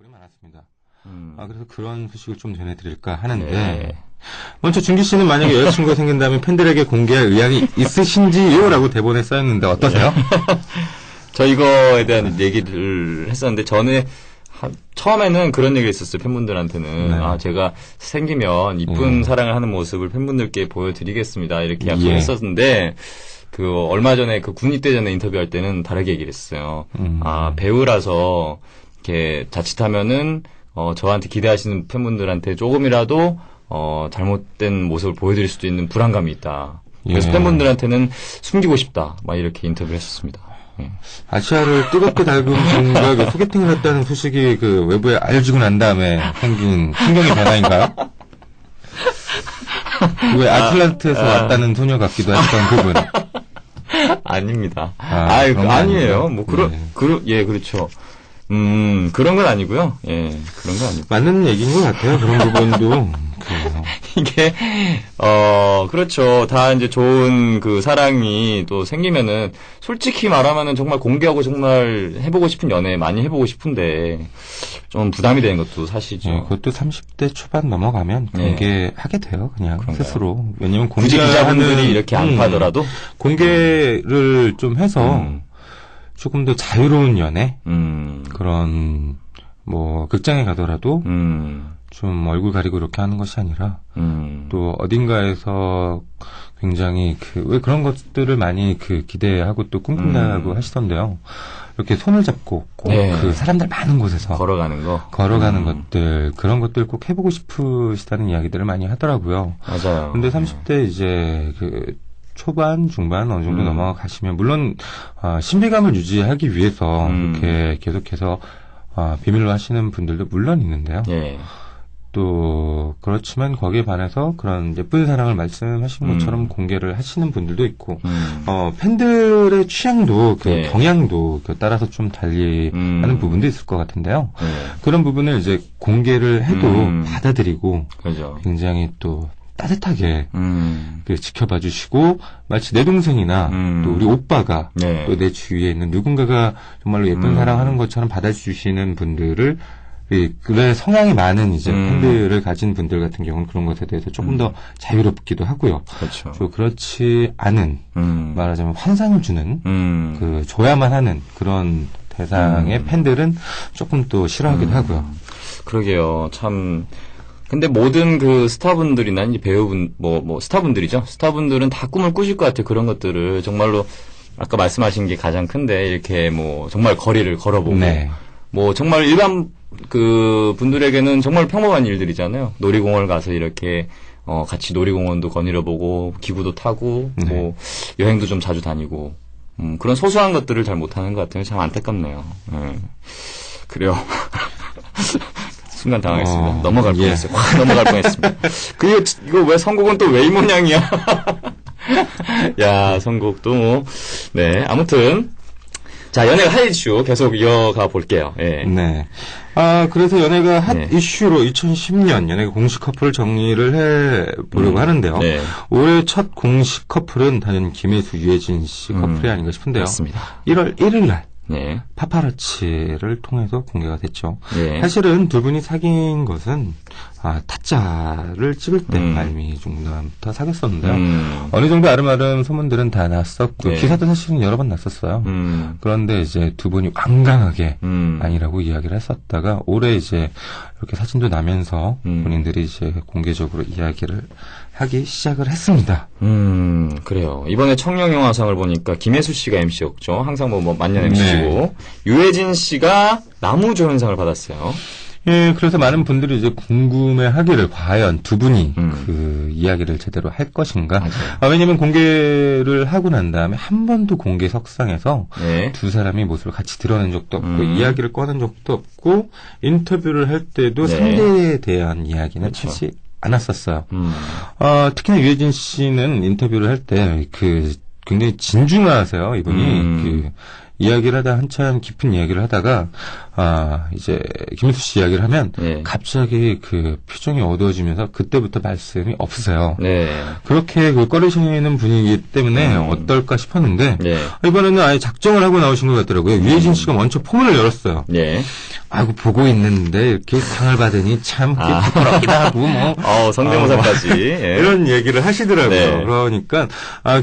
그리 많았습니다. 그래서 그런 소식을 좀 전해드릴까 하는데, 네. 먼저 준기 씨는 만약에 여자친구가 생긴다면 팬들에게 공개할 의향이 있으신지요? 라고 대본에 써있는데 어떠세요? 저 이거에 대한 얘기를 했었는데, 저는 처음에는 그런 얘기를 했었어요, 팬분들한테는. 네. 제가 생기면 이쁜 사랑을 하는 모습을 팬분들께 보여드리겠습니다. 이렇게 약속을 했었는데, 얼마 전에 군입대 전에 인터뷰할 때는 다르게 얘기를 했어요. 배우라서, 이렇게 자칫하면은, 저한테 기대하시는 팬분들한테 조금이라도, 잘못된 모습을 보여드릴 수도 있는 불안감이 있다. 그래서 팬분들한테는 숨기고 싶다. 막 이렇게 인터뷰를 했었습니다. 아시아를 뜨겁게 달군 분과 소개팅을 했다는 소식이 외부에 알려지고 난 다음에 생긴 풍경의 변화인가요? 왜 아틀란트에서 왔다는 소녀 같기도 했던 부분. 아닙니다. 아니에요. 네. 그렇죠. 그런 건 아니고요. 예, 그런 건 아니고. 맞는 얘기인 것 같아요. 그런 부분도. 이게, 그렇죠. 다 이제 좋은 사랑이 또 생기면은, 솔직히 말하면은 정말 공개하고 정말 해보고 싶은 연애 많이 해보고 싶은데, 좀 부담이 되는 것도 사실이죠. 네, 그것도 30대 초반 넘어가면 공개하게 돼요. 그냥 그런가요? 스스로. 왜냐면 굳이 기자분들이 이렇게 안 파더라도? 공개를 좀 해서, 조금 더 자유로운 연애? 그런, 극장에 가더라도, 좀 얼굴 가리고 이렇게 하는 것이 아니라, 또 어딘가에서 굉장히 왜 그런 것들을 많이 기대하고 또 꿈꾼다고 하시던데요. 이렇게 손을 잡고 꼭 사람들 많은 곳에서 걸어가는 것들, 그런 것들 꼭 해보고 싶으시다는 이야기들을 많이 하더라고요. 맞아요. 근데 30대 이제 초반, 중반 어느 정도 넘어가시면 물론 신비감을 유지하기 위해서 이렇게 계속해서 비밀로 하시는 분들도 물론 있는데요. 예. 또 그렇지만 거기에 반해서 그런 예쁜 사랑을 말씀하신 것처럼 공개를 하시는 분들도 있고 팬들의 취향도 경향도 따라서 좀 달리하는 부분도 있을 것 같은데요. 그런 부분을 이제 공개를 해도 받아들이고 그렇죠. 굉장히 또 따뜻하게 지켜봐 주시고 마치 내 동생이나 또 우리 오빠가 또 내 주위에 있는 누군가가 정말로 예쁜 사랑하는 것처럼 받아주시는 분들을 그래 성향이 많은 이제 팬들을 가진 분들 같은 경우는 그런 것에 대해서 조금 더 자유롭기도 하고요. 그렇죠. 또 그렇지 않은 말하자면 환상을 주는 줘야만 하는 그런 대상의 팬들은 조금 또 싫어하기도 하고요. 그러게요. 참. 근데 모든 스타분들이나 이제 배우분, 스타분들이죠. 스타분들은 다 꿈을 꾸실 것 같아요. 그런 것들을. 정말로, 아까 말씀하신 게 가장 큰데, 이렇게 정말 거리를 걸어보고. 정말 일반, 분들에게는 정말 평범한 일들이잖아요. 놀이공원을 가서 이렇게, 같이 놀이공원도 거닐어보고, 기구도 타고, 여행도 좀 자주 다니고, 그런 소소한 것들을 잘 못하는 것 같아요. 참 안타깝네요. 그래요. 순간 당황했습니다. 넘어갈 뻔했어요. 확 넘어갈 뻔했습니다. 그리고 이거 왜 선곡은 또 왜 이 모양이야? 야, 선곡도 네, 아무튼 자, 연예가 핫 이슈 계속 이어가 볼게요. 예. 네. 그래서 연예가 핫 이슈로 2010년 연예가 공식 커플을 정리를 해보려고 하는데요. 올해 첫 공식 커플은 단연 김혜수, 유해진 씨 커플이 아닌가 싶은데요. 맞습니다. 1월 1일 날 파파라치를 통해서 공개가 됐죠. 네. 사실은 두 분이 사귄 것은 타짜를 찍을 때 말미 중반부터 사귀었었는데요. 어느 정도 아름아름 소문들은 다 났었고 네. 기사도 사실은 여러 번 났었어요. 그런데 이제 두 분이 완강하게 아니라고 이야기를 했었다가 올해 이제 이렇게 사진도 나면서 본인들이 이제 공개적으로 이야기를 하기 시작을 했습니다. 그래요. 이번에 청룡영화상을 보니까 김혜수 씨가 MC였죠. 항상 만년 MC고 유해진 씨가 나무조연상을 받았어요. 예, 그래서 많은 분들이 이제 궁금해하기를 과연 두 분이 그 이야기를 제대로 할 것인가. 왜냐면 공개를 하고 난 다음에 한 번도 공개석상에서 두 사람이 모습을 같이 드러낸 적도 없고 이야기를 꺼낸 적도 없고 인터뷰를 할 때도 상대에 대한 이야기는 하지 않았었어요. 특히나 유해진 씨는 인터뷰를 할 때 굉장히 진중하세요. 이분이 이야기를 하다 한참 깊은 이야기를 하다가 이제 김혜수 씨 이야기를 하면 네. 갑자기 그 표정이 어두워지면서 그때부터 말씀이 없으세요. 네. 그렇게 그 꺼리시는 분위기 때문에 어떨까 싶었는데 네. 이번에는 아예 작정을 하고 나오신 것 같더라고요. 유해진 씨가 먼저 포문을 열었어요. 네. 아이고 보고 있는데 이렇게 상을 받으니 참 부끄럽기도 하고 뭐 성대모사까지 예. 이런 얘기를 하시더라고요. 네. 그러니까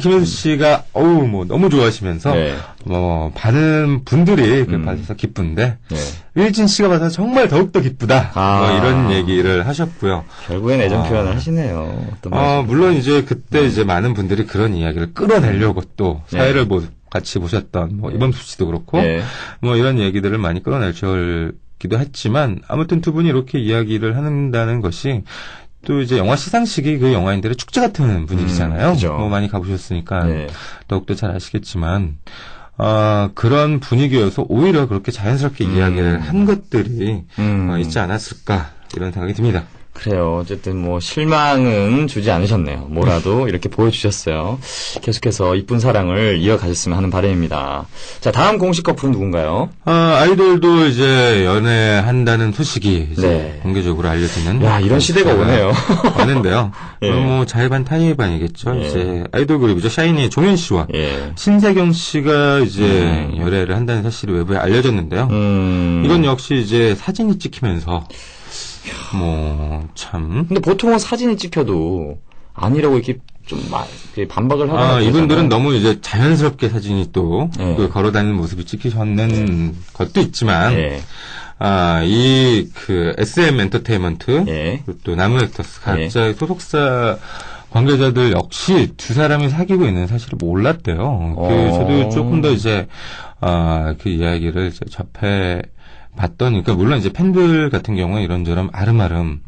김혜수 씨가 뭐 너무 좋아하시면서 네. 뭐 많은 분들이 받아서 기쁜데 네. 유해진 씨가 받아서 정말 더욱더 기쁘다. 뭐 이런 얘기를 하셨고요. 결국엔 애정 표현을 하시네요. 어떤 물론 이제 그때 이제 많은 분들이 그런 이야기를 끌어내려고 또 사회를 같이 보셨던 뭐 이범수 씨도 그렇고 뭐 이런 얘기들을 많이 끌어낼 줄기도 했지만 아무튼 두 분이 이렇게 이야기를 한다는 것이 또 이제 영화 시상식이 그 영화인들의 축제 같은 분위기잖아요. 뭐 많이 가보셨으니까 더욱더 잘 아시겠지만 그런 분위기여서 오히려 그렇게 자연스럽게 이야기를 한 것들이 있지 않았을까 이런 생각이 듭니다. 그래요. 어쨌든 뭐 실망은 주지 않으셨네요. 뭐라도 이렇게 보여주셨어요. 계속해서 이쁜 사랑을 이어가셨으면 하는 바람입니다. 자, 다음 공식 커플은 누군가요? 아이돌도 이제 연애한다는 소식이 이제 공개적으로 알려지는. 야, 이런 시대가 오네요. 왔는데요. 뭐 자의반 타의반이겠죠. 이제 아이돌 그룹이죠. 샤이니의 종현 씨와 신세경 씨가 이제 열애를 한다는 사실이 외부에 알려졌는데요. 이건 역시 이제 사진이 찍히면서 참. 근데 보통은 사진이 찍혀도 아니라고 이렇게 좀 반박을 하거나. 이분들은 너무 이제 자연스럽게 사진이 또 그 걸어다니는 모습이 찍히셨는 것도 있지만, 이 SM 엔터테인먼트, 그리고 또 나무 액터스 각자의 소속사 관계자들 역시 두 사람이 사귀고 있는 사실을 몰랐대요. 저도 조금 더 이제, 그 이야기를 이제 봤더니, 그러니까 물론 이제 팬들 같은 경우는 이런저런 아름아름,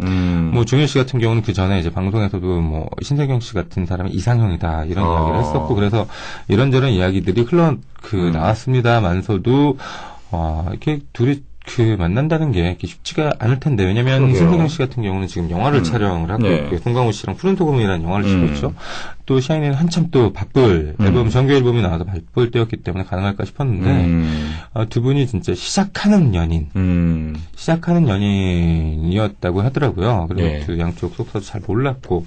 뭐 종현 씨 같은 경우는 그 전에 이제 방송에서도 뭐 신세경 씨 같은 사람이 이상형이다 이런 이야기를 했었고, 그래서 이런저런 이야기들이 나왔습니다만서도 이렇게 둘이 만난다는 게 이렇게 쉽지가 않을 텐데, 왜냐면 신세경 씨 같은 경우는 지금 영화를 촬영을 하고 송강호 씨랑 푸른 소금이라는 영화를 찍고 있죠. 또 샤이니는 한참 또 바쁠 앨범 정규 앨범이 나와서 바쁠 때였기 때문에 가능할까 싶었는데 두 분이 진짜 시작하는 연인이었다고 하더라고요. 그리고 그 양쪽 속사도 잘 몰랐고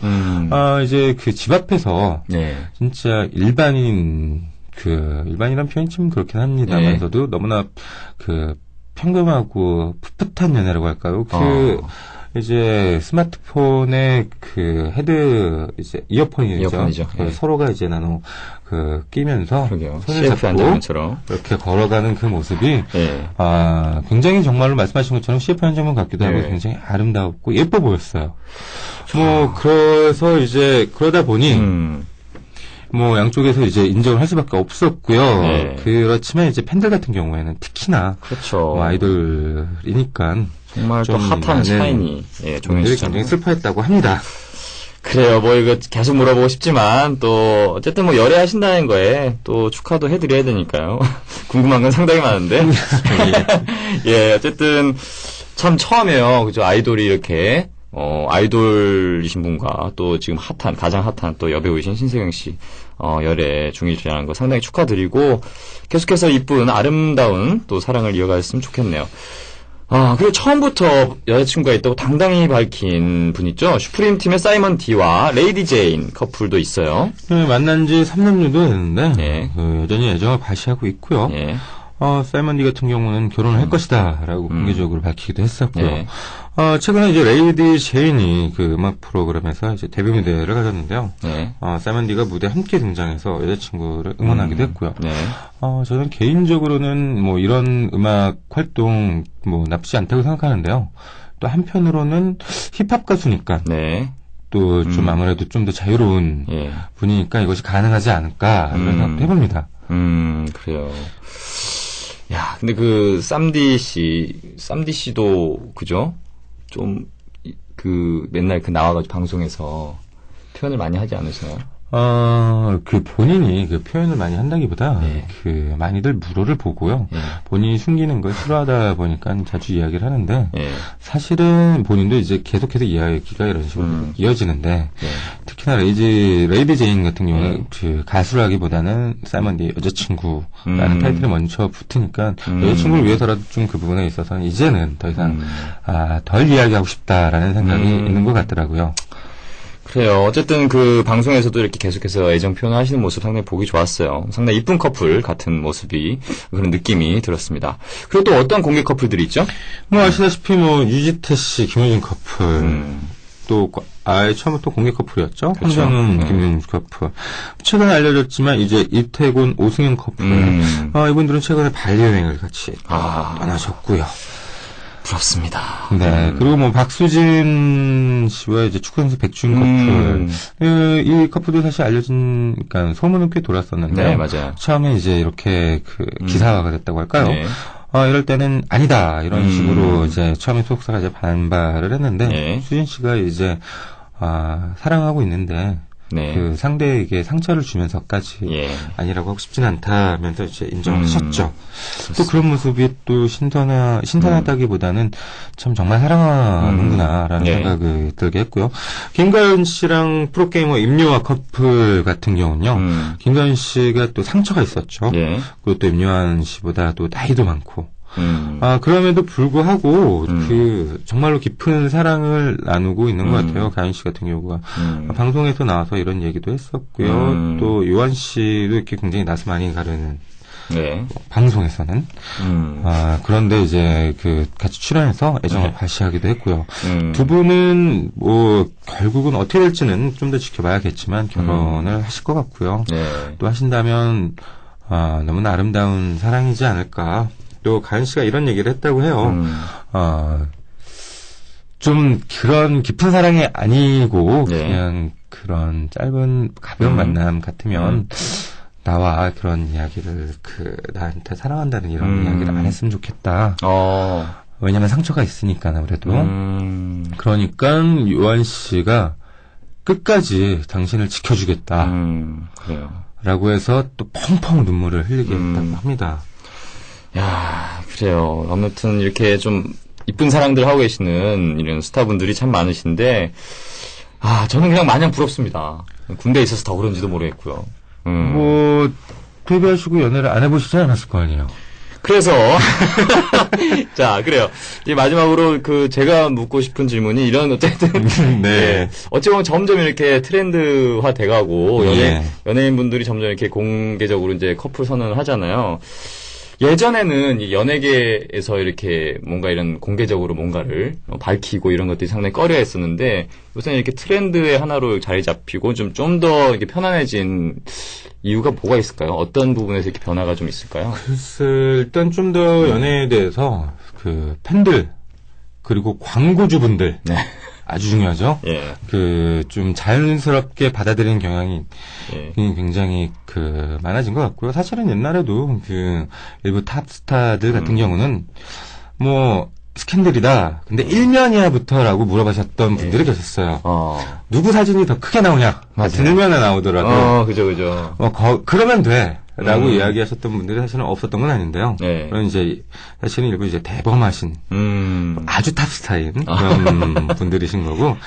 이제 그 집 앞에서 진짜 일반이란 표현이 좀 그렇긴 합니다만서도 너무나 평범하고 풋풋한 연애라고 할까요? 이제 스마트폰에 이제 이어폰이죠. 서로가 이제 끼면서 손을 잡고 이렇게 걸어가는 그 모습이 굉장히 정말로 말씀하신 것처럼 CF 한 장면 같기도 하고 굉장히 아름답고 예뻐 보였어요. 그래서 이제 그러다 보니 양쪽에서 이제 인정을 할 수밖에 없었고요. 그렇지만 이제 팬들 같은 경우에는 특히나 아이돌이니까 정말 또 핫한 샤이니 종현 씨 굉장히 슬퍼했다고 합니다. 그래요. 이거 계속 물어보고 싶지만 또 어쨌든 열애하신다는 거에 또 축하도 해드려야 되니까요. 궁금한 건 상당히 많은데 어쨌든 참 처음이에요. 그죠? 아이돌이 이렇게 아이돌이신 분과 또 지금 가장 핫한 또 여배우이신 신세경 씨, 열애 중이시라는 거 상당히 축하드리고, 계속해서 이쁜, 아름다운 또 사랑을 이어갔으면 좋겠네요. 그리고 처음부터 여자친구가 있다고 당당히 밝힌 분 있죠? 슈프림 팀의 사이먼 D와 레이디 제인 커플도 있어요. 만난 지 3년여도 됐는데, 여전히 애정을 과시하고 있고요. 사이먼 D 같은 경우는 결혼을 할 것이다라고 공개적으로 밝히기도 했었고요. 최근에 이제 레이디 제인이 그 음악 프로그램에서 이제 데뷔 무대를 가졌는데요. 사이먼 D가 무대에 함께 등장해서 여자친구를 응원하기도 했고요. 저는 개인적으로는 이런 음악 활동 나쁘지 않다고 생각하는데요. 또 한편으로는 힙합 가수니까. 또 좀 아무래도 좀 더 자유로운 분이니까 이것이 가능하지 않을까 이런 생각도 해봅니다. 그래요. 야, 근데 쌈디 씨도, 그죠? 좀, 맨날 나와가지고 방송에서 표현을 많이 하지 않으세요? 그 본인이 그 표현을 많이 한다기보다 네. 그 많이들 물어를 보고요. 네. 본인이 숨기는 걸 싫어하다 보니까 자주 이야기를 하는데 네. 사실은 본인도 이제 계속해서 이야기가 이런 식으로 이어지는데 네. 특히나 레이디 제인 같은 경우는 그 가수라기보다는 사이먼 여자친구라는 타이틀이 먼저 붙으니까 여자친구를 위해서라도 좀 그 부분에 있어서는 이제는 더 이상 덜 이야기하고 싶다라는 생각이 있는 것 같더라고요. 그래요. 어쨌든 그 방송에서도 이렇게 계속해서 애정 표현을 하시는 모습 상당히 보기 좋았어요. 상당히 이쁜 커플 같은 모습이 그런 느낌이 들었습니다. 그리고 또 어떤 공개 커플들이 있죠? 뭐 아시다시피 뭐 유지태 씨, 김효진 커플 또 아예 처음부터 공개 커플이었죠. 황정은, 김윤 커플. 최근에 알려졌지만 이제 이태곤, 오승현 커플. 이분들은 최근에 반리 여행을 같이 떠나셨고요. 부럽습니다. 네. 그리고 뭐 박수진 씨와 이제 축구 선수 백준 커플. 이 커플도 사실 알려진, 그러니까 소문은 꽤 돌았었는데요. 네, 맞아요. 처음에 이제 이렇게 그 기사화가 됐다고 할까요? 네. 이럴 때는 아니다 이런 식으로 이제 처음에 소속사가 이제 반발을 했는데 네. 수진 씨가 이제 사랑하고 있는데. 네. 그 상대에게 상처를 주면서까지 아니라고 하고 싶진 않다면서 이제 인정하셨죠. 또 그런 모습이 또 신선하다기보다는 참 정말 사랑하는구나라는 생각을 들게 했고요. 김가연 씨랑 프로게이머 임요아 커플 같은 경우는요. 김가연 씨가 또 상처가 있었죠. 그리고 또 임요한 씨보다 또 나이도 많고. 그럼에도 불구하고, 정말로 깊은 사랑을 나누고 있는 것 같아요. 가연 씨 같은 경우가. 방송에서 나와서 이런 얘기도 했었고요. 또, 요한 씨도 이렇게 굉장히 낯을 많이 가르는. 방송에서는. 그런데 이제 같이 출연해서 애정을 발시하기도 했고요. 두 분은 결국은 어떻게 될지는 좀 더 지켜봐야겠지만, 결혼을 하실 것 같고요. 또 하신다면, 너무나 아름다운 사랑이지 않을까. 또 가연 씨가 이런 얘기를 했다고 해요. 좀 그런 깊은 사랑이 아니고 그냥 그런 짧은 가벼운 만남 같으면 나와 그런 이야기를 나한테 사랑한다는 이런 이야기를 안 했으면 좋겠다. 왜냐면 상처가 있으니까 아무래도. 그러니까 요한 씨가 끝까지 당신을 지켜주겠다. 그래요. 라고 해서 또 펑펑 눈물을 흘리게 했다고 합니다. 야, 그래요. 아무튼 이렇게 좀 이쁜 사랑들 하고 계시는 이런 스타분들이 참 많으신데, 저는 그냥 마냥 부럽습니다. 군대에 있어서 더 그런지도 모르겠고요. 데뷔하시고 연애를 안 해보시지 않았을 거 아니에요? 그래서, 자, 그래요. 이제 마지막으로 제가 묻고 싶은 질문이 이런, 어쨌든. 네. 어찌 보면 점점 이렇게 트렌드화 돼가고, 연예인분들이 점점 이렇게 공개적으로 이제 커플 선언을 하잖아요. 예전에는 이 연예계에서 이렇게 뭔가 이런 공개적으로 뭔가를 밝히고 이런 것들이 상당히 꺼려 했었는데 요새는 이렇게 트렌드의 하나로 자리 잡히고 좀 더 이렇게 편안해진 이유가 뭐가 있을까요? 어떤 부분에서 이렇게 변화가 좀 있을까요? 글쎄, 일단 좀 더 연예에 대해서 팬들 그리고 광고주분들 아주 중요하죠. 좀 자연스럽게 받아들이는 경향이 굉장히 많아진 것 같고요. 사실은 옛날에도 일부 탑스타들 같은 경우는 스캔들이다. 근데 일면이야부터라고 물어보셨던 분들이 계셨어요. 누구 사진이 더 크게 나오냐? 같은 일면에 나오더라도. 그죠. 그러면 돼. 라고 이야기하셨던 분들이 사실은 없었던 건 아닌데요. 그런 이제, 사실은 일부 이제 대범하신, 아주 탑스타인 그런 분들이신 거고,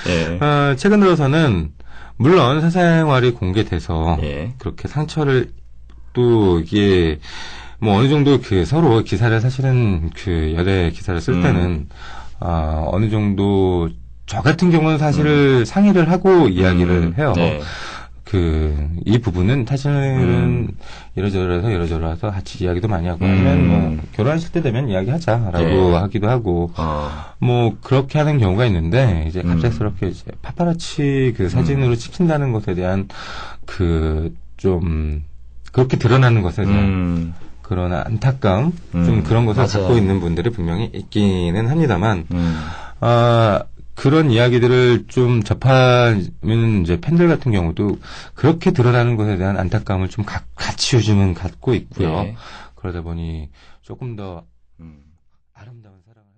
최근 들어서는, 물론 사생활이 공개돼서, 그렇게 상처를 또, 이게, 어느 정도 서로 기사를 사실은 연애 기사를 쓸 때는, 어느 정도, 저 같은 경우는 사실을 상의를 하고 이야기를 해요. 이 부분은 사실은 이러저러해서 같이 이야기도 많이 하고 아니면 결혼하실 때 되면 이야기하자라고 하기도 하고 그렇게 하는 경우가 있는데 이제 갑작스럽게 이제 파파라치 사진으로 찍힌다는 것에 대한 좀 그렇게 드러나는 것에 대한 그런 안타까움 좀 그런 것을 갖고 있는 분들이 분명히 있기는 합니다만 그런 이야기들을 좀 접하면 이제 팬들 같은 경우도 그렇게 드러나는 것에 대한 안타까움을 좀 같이 요즘은 갖고 있고요. 그러다 보니 조금 더 아름다운 사랑을